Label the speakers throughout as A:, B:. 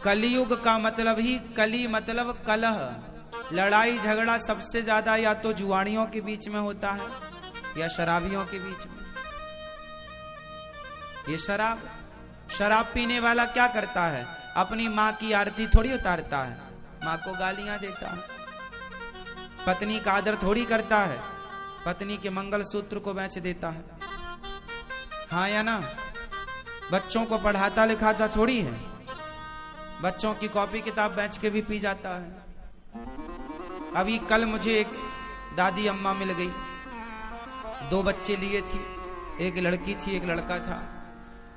A: कलयुग का मतलब ही कली मतलब कलह, लड़ाई झगड़ा सबसे ज्यादा या तो जुआड़ियों के बीच में होता है या शराबियों के बीच में। ये शराब पीने वाला क्या करता है, अपनी माँ की आरती थोड़ी उतारता है, माँ को गालियां देता है। पत्नी का आदर थोड़ी करता है, पत्नी के मंगलसूत्र को बेच देता है। हाँ या ना? बच्चों को पढ़ाता लिखाता थोड़ी है, बच्चों की कॉपी किताब बेच के भी पी जाता है। अभी कल मुझे एक दादी अम्मा मिल गई, 2 बच्चे लिए थी, एक लड़की थी एक लड़का था।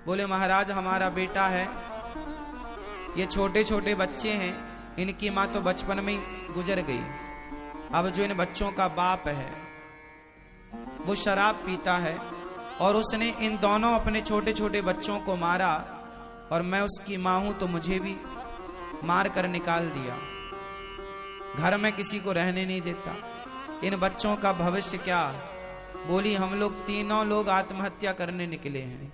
A: बोले महाराज हमारा बेटा है, ये छोटे छोटे बच्चे हैं, इनकी माँ तो बचपन में ही गुजर गई। अब जो इन बच्चों का बाप है वो शराब पीता है और उसने इन दोनों अपने छोटे छोटे बच्चों को मारा, और मैं उसकी माँ हूं तो मुझे भी मार कर निकाल दिया, घर में किसी को रहने नहीं देता। इन बच्चों का भविष्य क्या? बोली हम लोग तीनों लोग आत्महत्या करने निकले हैं।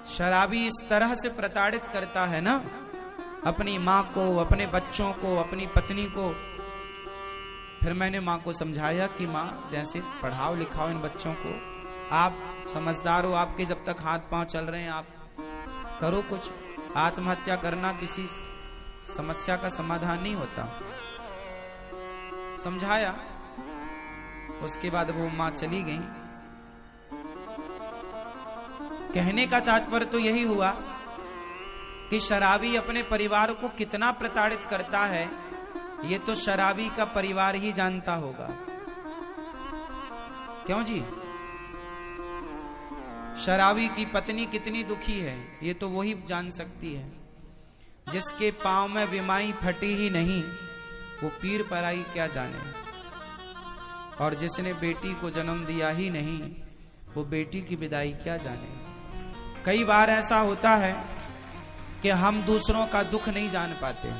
A: शराबी इस तरह से प्रताड़ित करता है ना अपनी माँ को, अपने बच्चों को, अपनी पत्नी को। फिर मैंने माँ को समझाया कि माँ जैसे पढ़ाओ लिखाओ इन बच्चों को, आप समझदार हो, आपके जब तक हाथ पांव चल रहे हैं आप करो कुछ। आत्महत्या करना किसी समस्या का समाधान नहीं होता। समझाया, उसके बाद वो माँ चली गई। कहने का तात्पर्य तो यही हुआ कि शराबी अपने परिवार को कितना प्रताड़ित करता है, ये तो शराबी का परिवार ही जानता होगा। क्यों जी? शराबी की पत्नी कितनी दुखी है ये तो वही जान सकती है। जिसके पांव में विमाई फटी ही नहीं वो पीर पराई क्या जाने, और जिसने बेटी को जन्म दिया ही नहीं वो बेटी की विदाई क्या जाने। कई बार ऐसा होता है कि हम दूसरों का दुख नहीं जान पाते,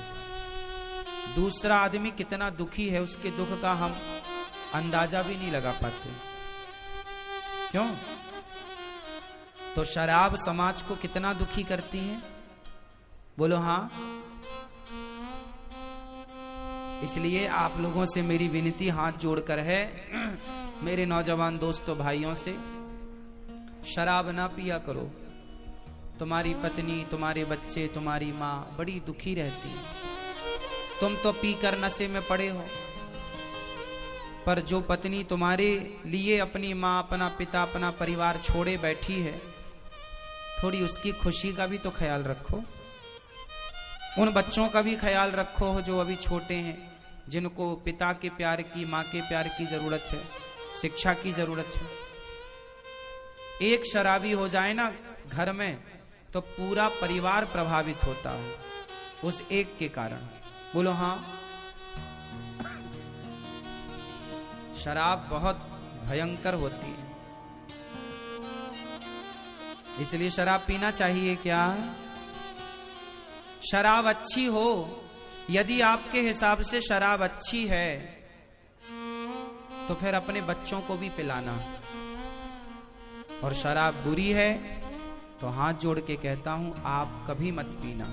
A: दूसरा आदमी कितना दुखी है उसके दुख का हम अंदाजा भी नहीं लगा पाते। क्यों? तो शराब समाज को कितना दुखी करती है, बोलो हाँ। इसलिए आप लोगों से मेरी विनती हाथ जोड़कर है, मेरे नौजवान दोस्तों भाइयों से, शराब ना पिया करो। तुम्हारी पत्नी, तुम्हारे बच्चे, तुम्हारी माँ बड़ी दुखी रहती है। तुम तो पीकर नशे में पड़े हो, पर जो पत्नी तुम्हारे लिए अपनी माँ, अपना पिता, अपना परिवार छोड़े बैठी है, थोड़ी उसकी खुशी का भी तो ख्याल रखो। उन बच्चों का भी ख्याल रखो जो अभी छोटे हैं, जिनको पिता के प्यार की, माँ के प्यार की जरूरत है, शिक्षा की जरूरत है। एक शराबी हो जाए ना घर में तो पूरा परिवार प्रभावित होता है उस एक के कारण। बोलो हाँ। शराब बहुत भयंकर होती है, इसलिए शराब पीना चाहिए क्या? शराब अच्छी हो, यदि आपके हिसाब से शराब अच्छी है तो फिर अपने बच्चों को भी पिलाना, और शराब बुरी है तो हाथ जोड़ के कहता हूं आप कभी मत पीना,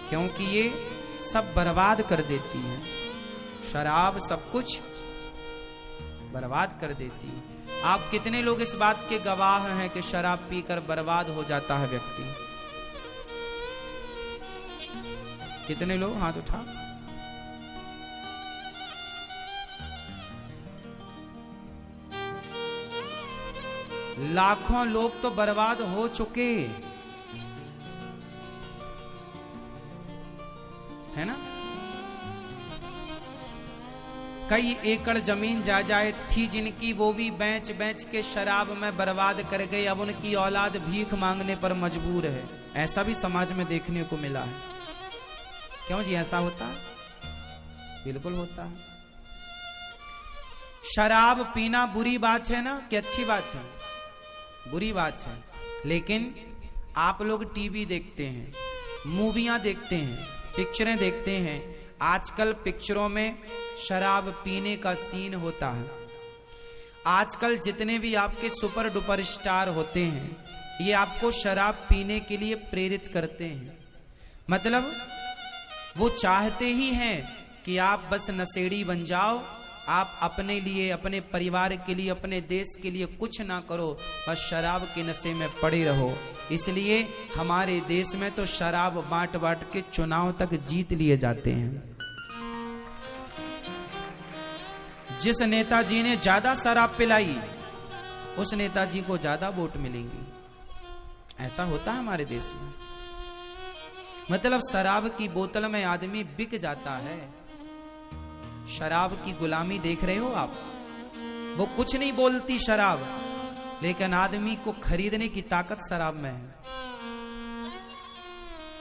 A: क्योंकि ये सब बर्बाद कर देती है। शराब सब कुछ बर्बाद कर देती है। आप कितने लोग इस बात के गवाह हैं कि शराब पीकर बर्बाद हो जाता है व्यक्ति? कितने लोग? हाथ उठा। लाखों लोग तो बर्बाद हो चुके है ना। कई एकड़ जमीन जायदाद थी जिनकी, वो भी बेच बेच के शराब में बर्बाद कर गए। अब उनकी औलाद भीख मांगने पर मजबूर है। ऐसा भी समाज में देखने को मिला है। क्यों जी ऐसा होता है? बिल्कुल होता है। शराब पीना बुरी बात है ना कि अच्छी बात है? बुरी बात है। लेकिन आप लोग टीवी देखते हैं, मूवियां देखते हैं, पिक्चरें देखते हैं, आजकल पिक्चरों में शराब पीने का सीन होता है। आजकल जितने भी आपके सुपर डुपर स्टार होते हैं, ये आपको शराब पीने के लिए प्रेरित करते हैं। मतलब वो चाहते ही हैं कि आप बस नशेड़ी बन जाओ, आप अपने लिए, अपने परिवार के लिए, अपने देश के लिए कुछ ना करो, बस शराब के नशे में पड़े रहो। इसलिए हमारे देश में तो शराब बांट बांट के चुनाव तक जीत लिए जाते हैं। जिस नेताजी ने ज्यादा शराब पिलाई, उस नेताजी को ज्यादा वोट मिलेंगी। ऐसा होता है हमारे देश में। मतलब शराब की बोतल में आदमी बिक जाता है। शराब की गुलामी देख रहे हो आप। वो कुछ नहीं बोलती शराब, लेकिन आदमी को खरीदने की ताकत शराब में है।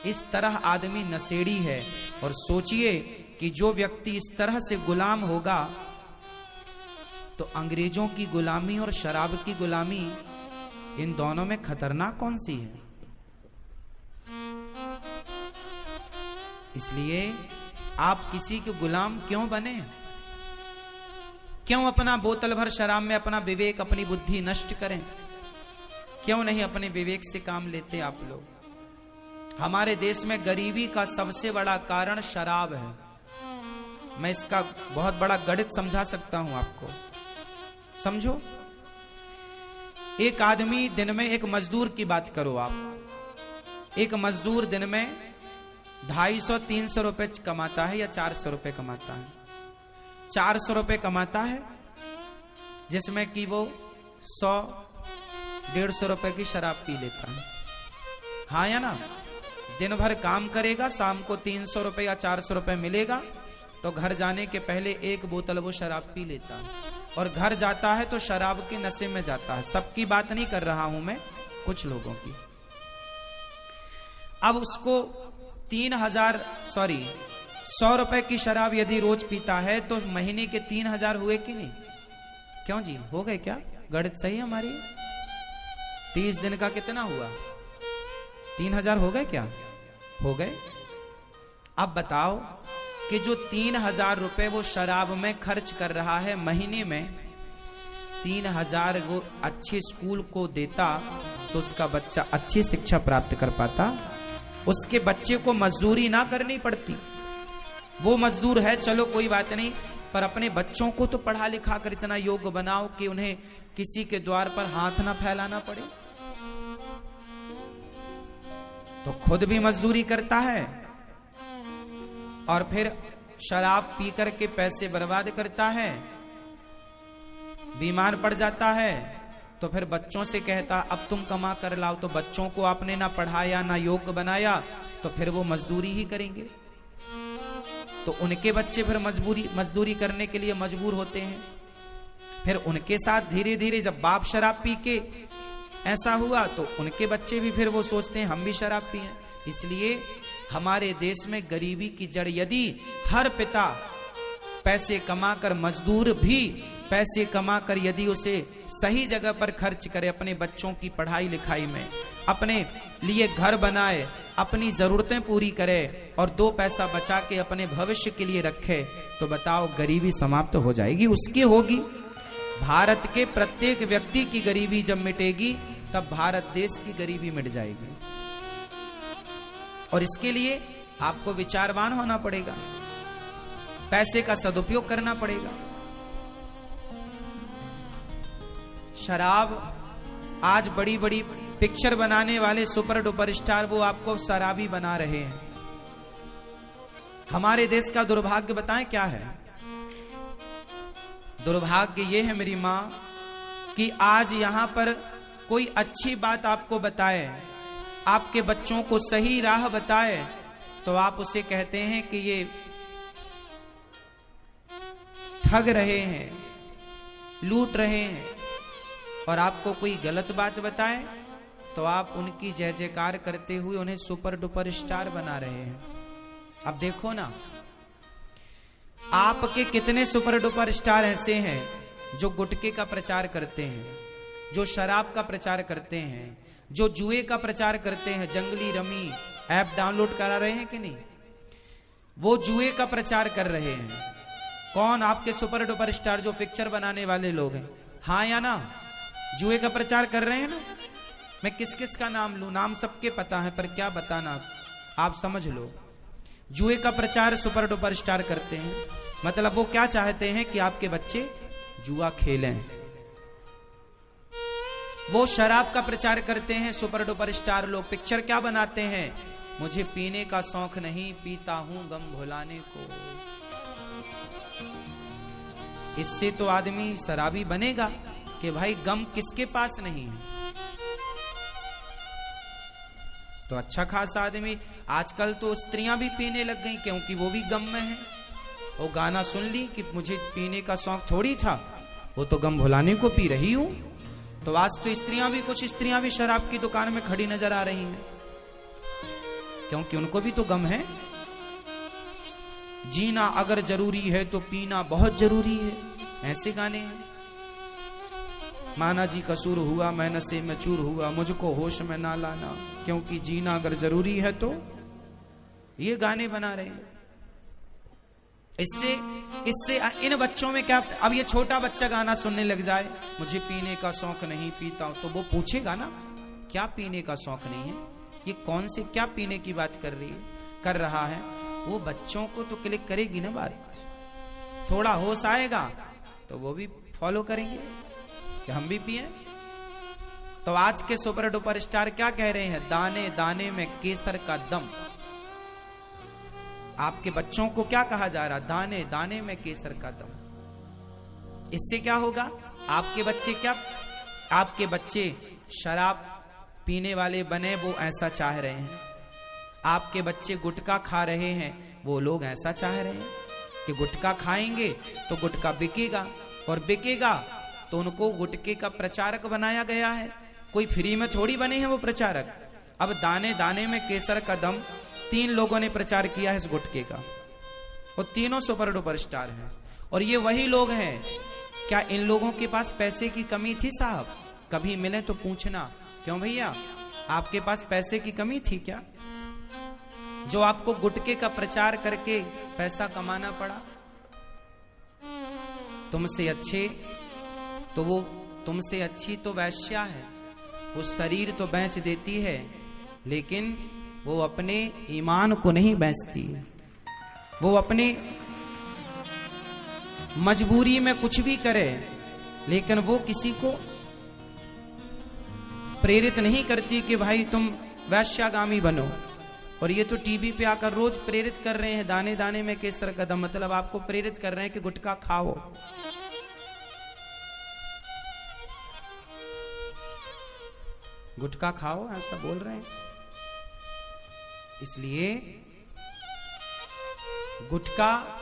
A: इस तरह आदमी नशेड़ी है। और सोचिए कि जो व्यक्ति इस तरह से गुलाम होगा, तो अंग्रेजों की गुलामी और शराब की गुलामी, इन दोनों में खतरनाक कौन सी है? इसलिए आप किसी के गुलाम क्यों बने? क्यों अपना बोतल भर शराब में अपना विवेक, अपनी बुद्धि नष्ट करें? क्यों नहीं अपने विवेक से काम लेते आप लोग? हमारे देश में गरीबी का सबसे बड़ा कारण शराब है। मैं इसका बहुत बड़ा गणित समझा सकता हूं आपको। समझो, एक आदमी दिन में, एक मजदूर की बात करो आप, एक मजदूर दिन में 250-300 रुपए कमाता है या 400 रुपए कमाता है। 400 रुपए कमाता है, जिसमें कि वो 100-150 रुपए की शराब पी लेता है। हाँ या ना? दिन भर काम करेगा, शाम को 300 रुपए या 400 रुपए मिलेगा, तो घर जाने के पहले एक बोतल वो शराब पी लेता है। और घर जाता है तो शराब के नशे में जाता है। सबकी बात नहीं कर रहा हूं मैं, कुछ लोगों की। अब उसको 100 रुपए की शराब यदि रोज पीता है, तो महीने के 3000 हुए कि नहीं? क्यों जी, हो गए क्या? गणित सही है हमारी? 30 दिन का कितना हुआ? 3000 हो गए क्या? हो गए। अब बताओ कि जो 3000 रुपए वो शराब में खर्च कर रहा है महीने में, 3000 वो अच्छे स्कूल को देता तो उसका बच्चा अच्छी शिक्षा प्राप्त कर पाता। उसके बच्चे को मजदूरी ना करनी पड़ती। वो मजदूर है, चलो कोई बात नहीं, पर अपने बच्चों को तो पढ़ा लिखा कर इतना योग्य बनाओ कि उन्हें किसी के द्वार पर हाथ ना फैलाना पड़े। तो खुद भी मजदूरी करता है और फिर शराब पी करके पैसे बर्बाद करता है। बीमार पड़ जाता है तो फिर बच्चों से कहता, अब तुम कमा कर लाओ। तो बच्चों को आपने ना पढ़ाया, ना योग्य बनाया, तो फिर वो मजदूरी ही करेंगे। तो उनके बच्चे फिर मजदूरी करने के लिए मजबूर होते हैं। फिर उनके साथ धीरे धीरे जब बाप शराब पी के ऐसा हुआ, तो उनके बच्चे भी फिर वो सोचते हैं हम भी शराब पिएं। इसलिए हमारे देश में गरीबी की जड़, यदि हर पिता पैसे कमाकर, मजदूर भी पैसे कमाकर यदि उसे सही जगह पर खर्च करे, अपने बच्चों की पढ़ाई लिखाई में, अपने लिए घर बनाए, अपनी जरूरतें पूरी करे और 2 पैसा बचा के अपने भविष्य के लिए रखे, तो बताओ गरीबी समाप्त हो जाएगी? उसकी होगी। भारत के प्रत्येक व्यक्ति की गरीबी जब मिटेगी, तब भारत देश की गरीबी मिट जाएगी। और इसके लिए आपको विचारवान होना पड़ेगा, पैसे का सदुपयोग करना पड़ेगा। शराब, आज बड़ी बड़ी पिक्चर बनाने वाले सुपर डुपर स्टार वो आपको शराबी बना रहे हैं। हमारे देश का दुर्भाग्य बताएं क्या है? दुर्भाग्य ये है मेरी मां कि आज यहां पर कोई अच्छी बात आपको बताए, आपके बच्चों को सही राह बताए, तो आप उसे कहते हैं कि ये ठग रहे हैं, लूट रहे हैं। और आपको कोई गलत बात बताए तो आप उनकी जय जयकार करते हुए उन्हें सुपर डुपर स्टार बना रहे हैं। अब देखो ना, आपके कितने सुपर डुपर स्टार ऐसे हैं जो गुटखे का प्रचार करते हैं, जो शराब का प्रचार करते हैं, जो जुए का प्रचार करते हैं, जंगली रमी ऐप डाउनलोड करा रहे हैं कि नहीं? वो जुए का प्रचार कर रहे हैं। कौन? आपके सुपर डुपर स्टार जो पिक्चर बनाने वाले लोग हैं, हाँ या ना? जुए का प्रचार कर रहे हैं ना? मैं किस किस का नाम लूं? नाम सबके पता है, पर क्या बताना आप समझ लो। जुए का प्रचार सुपर डुपर स्टार करते हैं, मतलब वो क्या चाहते हैं कि आपके बच्चे जुआ खेलें। वो शराब का प्रचार करते हैं सुपर डुपर स्टार लोग। पिक्चर क्या बनाते हैं? मुझे पीने का शौक नहीं, पीता हूं गम भुलाने को। इससे तो आदमी शराबी बनेगा कि भाई गम किसके पास नहीं है। तो अच्छा खासा आदमी, आजकल तो स्त्रियां भी पीने लग गई क्योंकि वो भी गम में है। वो गाना सुन ली कि मुझे पीने का शौक थोड़ी था, वो तो गम भुलाने को पी रही हूं। तो आज तो स्त्रियां भी, कुछ स्त्रियां भी शराब की दुकान में खड़ी नजर आ रही हैं, क्योंकि उनको भी तो गम है। जीना अगर जरूरी है तो पीना बहुत जरूरी है, ऐसे गाने हैं। माना जी कसूर हुआ, मैं नशे में चूर हुआ, मुझको होश में ना लाना, क्योंकि जीना अगर जरूरी है तो। ये गाने बना रहे हैं। इससे इन बच्चों में क्या, अब ये छोटा बच्चा गाना सुनने लग जाए, मुझे पीने का शौक नहीं, पीता हूं, तो वो पूछेगा ना क्या पीने का शौक नहीं है, ये कौन से क्या पीने की बात कर रहा है। वो बच्चों को तो क्लिक करेगी ना बात, थोड़ा होश आएगा तो वो भी फॉलो करेंगे कि हम भी पिए। तो आज के सुपर डुपर स्टार क्या कह रहे हैं? दाने दाने में केसर का दम। आपके बच्चों को क्या कहा जा रहा? दाने दाने में केसर का दम। इससे क्या होगा? आपके बच्चे शराब पीने वाले बने, वो ऐसा चाह रहे हैं। आपके बच्चे गुटखा खा रहे हैं, वो लोग ऐसा चाह रहे हैं कि गुटखा खाएंगे तो गुटखा बिकेगा, और बिकेगा तो उनको गुटखे का प्रचारक बनाया गया है। कोई फ्री में थोड़ी बने हैं वो प्रचारक। अब दाने दाने में केसर का दम, 3 लोगों ने प्रचार किया है इस गुटखे का, और तीनों सुपर डुपर स्टार हैं। और ये वही लोग हैं। क्या इन लोगों के पास पैसे की कमी थी साहब? कभी मिले तो पूछना, क्यों भैया आपके पास पैसे की कमी थी क्या, जो आपको गुटखे का प्रचार करके पैसा कमाना पड़ा? तुमसे अच्छी तो वैश्या है, वो शरीर तो बेच देती है, लेकिन वो अपने ईमान को नहीं बेचती। वो अपने मजबूरी में कुछ भी करे, लेकिन वो किसी को प्रेरित नहीं करती कि भाई तुम वैश्यागामी बनो। और ये तो टीवी पे आकर रोज प्रेरित कर रहे हैं, दाने दाने में केसर का दम, मतलब आपको प्रेरित कर रहे हैं कि गुटखा खाओ। गुटखा खाओ, ऐसा बोल रहे हैं। इसलिए गुटखा,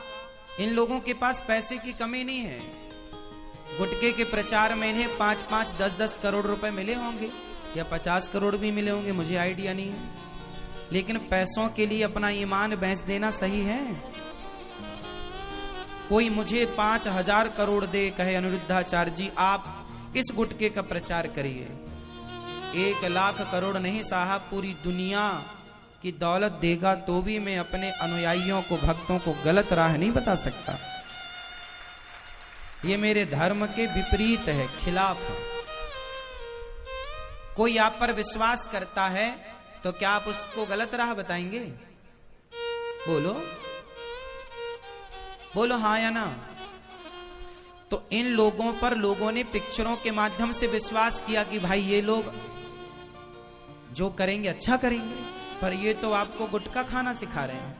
A: इन लोगों के पास पैसे की कमी नहीं है। गुटखे के प्रचार में इन्हें 5-5, 10-10 करोड़ रुपए मिले होंगे, या 50 करोड़ भी मिले होंगे, मुझे आइडिया नहीं है। लेकिन पैसों के लिए अपना ईमान बेच देना सही है? कोई मुझे 5000 करोड़ दे, कहे अनिरुद्धाचार्य जी आप इस गुटखे का प्रचार करिए, 1 लाख करोड़ नहीं साहब, पूरी दुनिया की दौलत देगा तो भी मैं अपने अनुयायियों को, भक्तों को गलत राह नहीं बता सकता। ये मेरे धर्म के विपरीत है, खिलाफ है। कोई आप पर विश्वास करता है तो क्या आप उसको गलत राह बताएंगे? बोलो बोलो हाँ या ना। तो इन लोगों पर लोगों ने पिक्चरों के माध्यम से विश्वास किया कि भाई ये लोग जो करेंगे अच्छा करेंगे, पर ये तो आपको गुटखा खाना सिखा रहे हैं।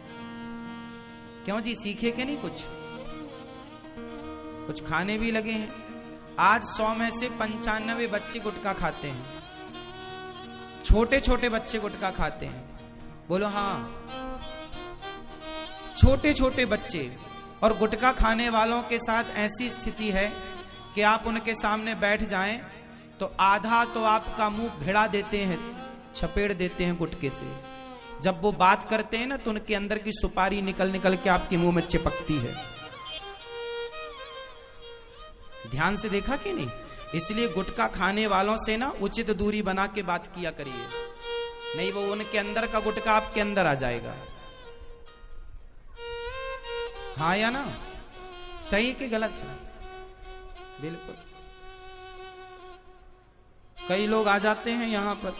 A: क्यों जी, सीखे के नहीं कुछ खाने भी लगे हैं। आज 100 में से 95 बच्चे गुटखा खाते हैं, छोटे छोटे बच्चे गुटखा खाते हैं। बोलो हाँ, छोटे छोटे बच्चे। और गुटखा खाने वालों के साथ ऐसी स्थिति है कि आप उनके सामने बैठ जाएं तो आधा तो आपका मुंह भिड़ा देते हैं, छपेड़ देते हैं गुटखे से। जब वो बात करते हैं ना तो उनके अंदर की सुपारी निकल निकल के आपके मुंह में चिपकती है। ध्यान से देखा कि नहीं? इसलिए गुटखा खाने वालों से ना उचित दूरी बना के बात किया करिए, नहीं वो उनके अंदर का गुटखा आपके अंदर आ जाएगा। हाँ या ना? सही कि गलत है? बिल्कुल। कई लोग आ जाते हैं यहाँ पर,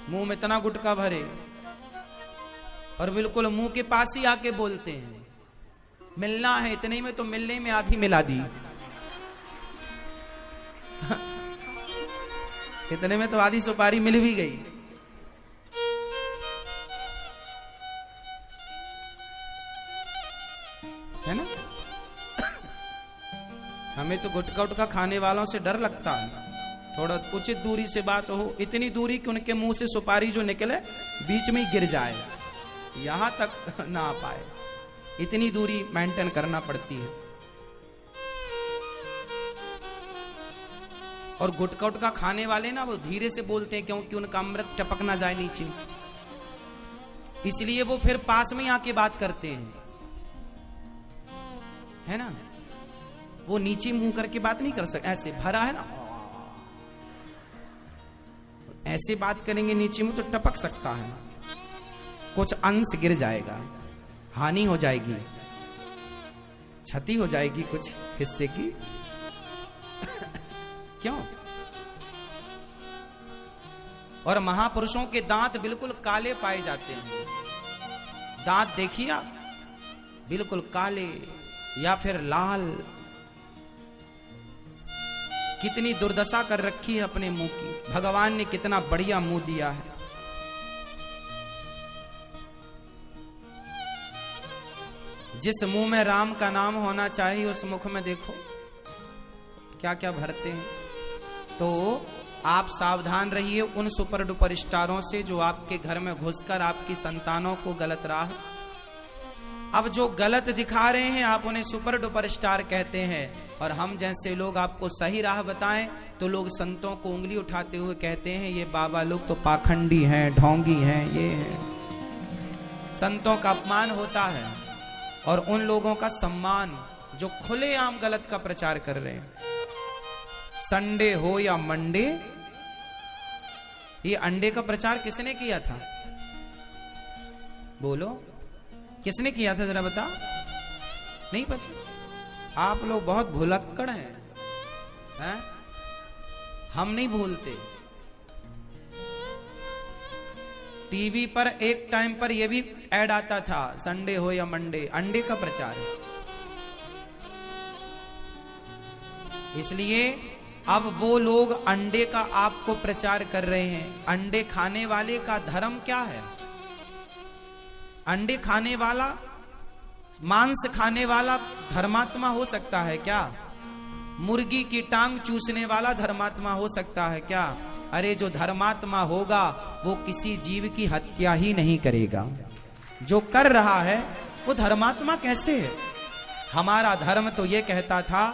A: मुंह में इतना गुटखा भरे और बिल्कुल मुंह के पास ही आके बोलते हैं मिलना है, इतने में तो मिलने में आधी मिला दी। इतने में तो आधी सुपारी मिल भी गई। है ना? हमें तो गुटखा उटखा खाने वालों से डर लगता है। थोड़ा उचित दूरी से बात हो, इतनी दूरी कि उनके मुंह से सुपारी जो निकले बीच में ही गिर जाए, यहां तक ना आ पाए, इतनी दूरी मेंटेन करना पड़ती है। और गुटखा उटखा खाने वाले ना वो धीरे से बोलते हैं क्योंकि उनका अमृत टपक ना जाए नीचे, इसलिए वो फिर पास में आके बात करते हैं। है ना? वो नीचे मुंह करके बात नहीं कर सकते, ऐसे भरा है ना, ऐसे बात करेंगे नीचे मुंह तो टपक सकता है, कुछ अंश गिर जाएगा, हानि हो जाएगी, क्षति हो जाएगी कुछ हिस्से की। क्यों? और महापुरुषों के दांत बिल्कुल काले पाए जाते हैं। दांत देखिए आप, बिल्कुल काले या फिर लाल। कितनी दुर्दशा कर रखी है अपने मुंह की। भगवान ने कितना बढ़िया मुंह दिया है। जिस मुंह में राम का नाम होना चाहिए उस मुख में देखो क्या क्या भरते हैं। तो आप सावधान रहिए उन सुपर डुपर स्टारों से जो आपके घर में घुसकर आपकी संतानों को गलत राह, अब जो गलत दिखा रहे हैं आप उन्हें सुपर डुपर स्टार कहते हैं, और हम जैसे लोग आपको सही राह बताएं तो लोग संतों को उंगली उठाते हुए कहते हैं ये बाबा लोग तो पाखंडी हैं, ढोंगी हैं, ये हैं। संतों का अपमान होता है और उन लोगों का सम्मान जो खुलेआम गलत का प्रचार कर रहे हैं। संडे हो या मंडे, ये अंडे का प्रचार किसने किया था? बोलो, किसने किया था? जरा बता। नहीं पता? आप लोग बहुत भुलक्कड़ हैं। हम नहीं भूलते। टीवी पर एक टाइम पर यह भी ऐड आता था, संडे हो या मंडे, अंडे का प्रचार है। इसलिए अब वो लोग अंडे का आपको प्रचार कर रहे हैं। अंडे खाने वाले का धर्म क्या है? अंडे खाने वाला, मांस खाने वाला धर्मात्मा हो सकता है क्या? मुर्गी की टांग चूसने वाला धर्मात्मा हो सकता है क्या? अरे जो धर्मात्मा होगा वो किसी जीव की हत्या ही नहीं करेगा। जो कर रहा है वो धर्मात्मा कैसे है? हमारा धर्म तो ये कहता था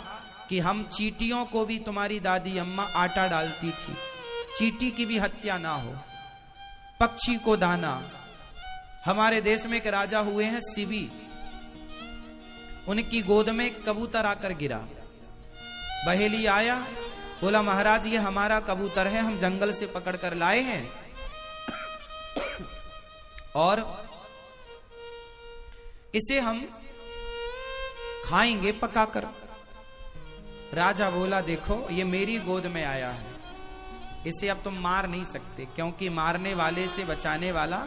A: कि हम चींटियों को भी, तुम्हारी दादी अम्मा आटा डालती थी, चींटी की भी हत्या ना हो, पक्षी को दाना। हमारे देश में एक राजा हुए हैं शिवी, उनकी गोद में कबूतर आकर गिरा। बहेली आया, बोला महाराज ये हमारा कबूतर है, हम जंगल से पकड़ कर लाए हैं और इसे हम खाएंगे पकाकर। राजा बोला देखो ये मेरी गोद में आया है, इसे अब तुम मार नहीं सकते क्योंकि मारने वाले से बचाने वाला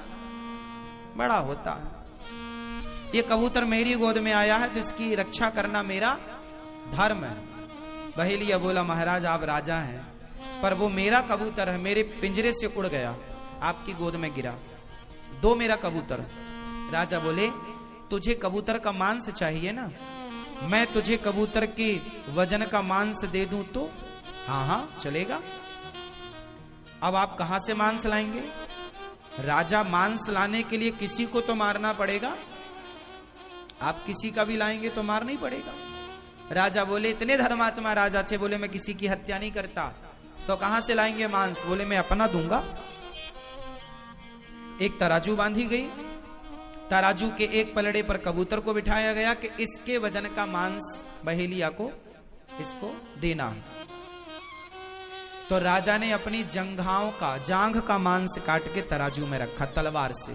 A: बड़ा होता है। ये कबूतर मेरी गोद में आया है तो इसकी रक्षा करना मेरा धर्म है। बहेलिया बोला महाराज आप राजा हैं पर वो मेरा कबूतर है, मेरे पिंजरे से उड़ गया, आपकी गोद में गिरा, दो मेरा कबूतर। राजा बोले तुझे कबूतर का मांस चाहिए ना, मैं तुझे कबूतर के वजन का मांस दे दूं तो? हाँ हाँ चलेगा। अब आप कहां से मांस लाएंगे? राजा मांस लाने के लिए किसी को तो मारना पड़ेगा, आप किसी का भी लाएंगे तो मारना ही पड़ेगा। राजा बोले इतने धर्मात्मा राजा थे, बोले मैं किसी की हत्या नहीं करता, तो कहां से लाएंगे मांस? बोले मैं अपना दूंगा। एक तराजू बांधी गई, तराजू के एक पलड़े पर कबूतर को बिठाया गया कि इसके वजन का मांस बहेलिया को इसको देना है। तो राजा ने अपनी जंघाओं का, जांघ का मांस काट के तराजू में रखा तलवार से,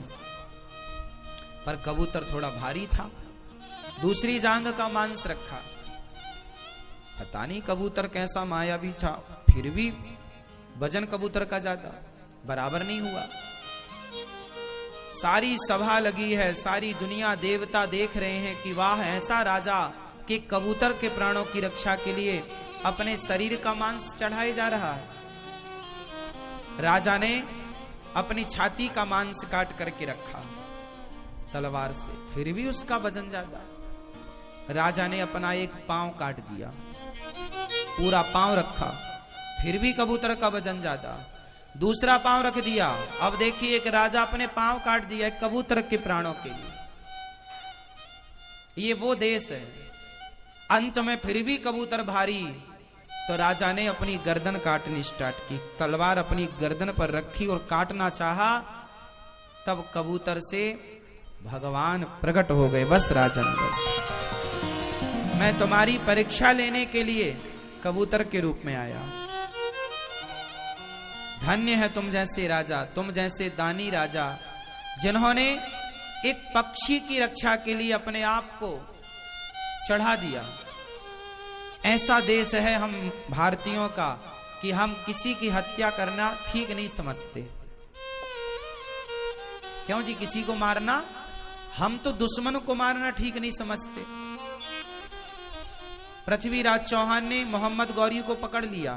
A: पर कबूतर थोड़ा भारी था। दूसरी जांघ का मांस रखा, पता नहीं कबूतर कैसा मायावी था, फिर भी वजन कबूतर का ज्यादा, बराबर नहीं हुआ। सारी सभा लगी है, सारी दुनिया देवता देख रहे हैं कि वाह, ऐसा राजा कि कबूतर के प्राणों की रक्षा के लिए अपने शरीर का मांस चढ़ाए जा रहा है। राजा ने अपनी छाती का मांस काट करके रखा तलवार से, फिर भी उसका वजन ज्यादा। राजा ने अपना एक पांव काट दिया, पूरा पांव रखा, फिर भी कबूतर का वजन ज्यादा। दूसरा पांव रख दिया, अब देखिए एक राजा अपने पांव काट दिया एक कबूतर के प्राणों के लिए। ये वो देश है। अंत में फिर भी कबूतर भारी, तो राजा ने अपनी गर्दन काटनी स्टार्ट की, तलवार अपनी गर्दन पर रखी और काटना चाहा, तब कबूतर से भगवान प्रकट हो गए। बस राजन, बस मैं तुम्हारी परीक्षा लेने के लिए कबूतर के रूप में आया। धन्य है तुम जैसे राजा, तुम जैसे दानी राजा, जिन्होंने एक पक्षी की रक्षा के लिए अपने आप को चढ़ा दिया। ऐसा देश है हम भारतीयों का कि हम किसी की हत्या करना ठीक नहीं समझते। क्यों जी? किसी को मारना, हम तो दुश्मन को मारना ठीक नहीं समझते। पृथ्वीराज चौहान ने मोहम्मद गौरी को पकड़ लिया,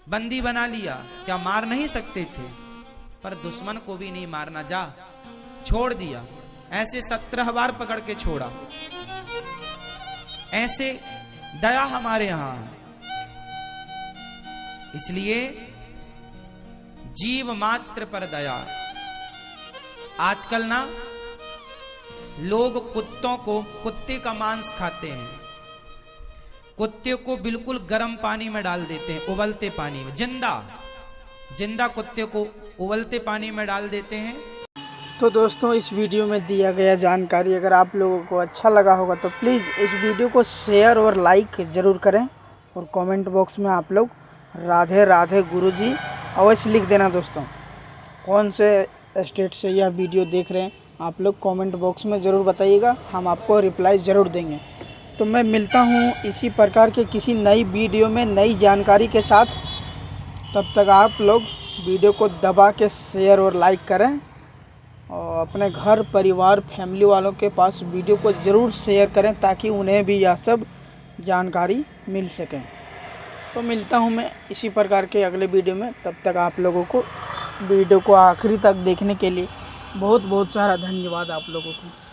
A: बंदी बना लिया, क्या मार नहीं सकते थे? पर दुश्मन को भी नहीं मारना, जा छोड़ दिया। ऐसे 17 बार पकड़ के छोड़ा। ऐसे दया हमारे यहां है। इसलिए जीव मात्र पर दया। आजकल ना लोग कुत्ते का मांस खाते हैं, कुत्ते को बिल्कुल गर्म पानी में डाल देते हैं, उबलते पानी में, जिंदा कुत्ते को उबलते पानी में डाल देते हैं।
B: तो दोस्तों, इस वीडियो में दिया गया जानकारी अगर आप लोगों को अच्छा लगा होगा तो प्लीज़ इस वीडियो को शेयर और लाइक ज़रूर करें, और कमेंट बॉक्स में आप लोग राधे राधे गुरुजी अवश्य लिख देना। दोस्तों, कौन से स्टेट से यह वीडियो देख रहे हैं आप लोग कमेंट बॉक्स में ज़रूर बताइएगा, हम आपको रिप्लाई ज़रूर देंगे। तो मैं मिलता हूँ इसी प्रकार के किसी नई वीडियो में नई जानकारी के साथ। तब तक आप लोग वीडियो को दबा के शेयर और लाइक करें, और अपने घर परिवार फैमिली वालों के पास वीडियो को ज़रूर शेयर करें ताकि उन्हें भी यह सब जानकारी मिल सके। तो मिलता हूँ मैं इसी प्रकार के अगले वीडियो में। तब तक आप लोगों को वीडियो को आखिरी तक देखने के लिए बहुत बहुत सारा धन्यवाद आप लोगों को।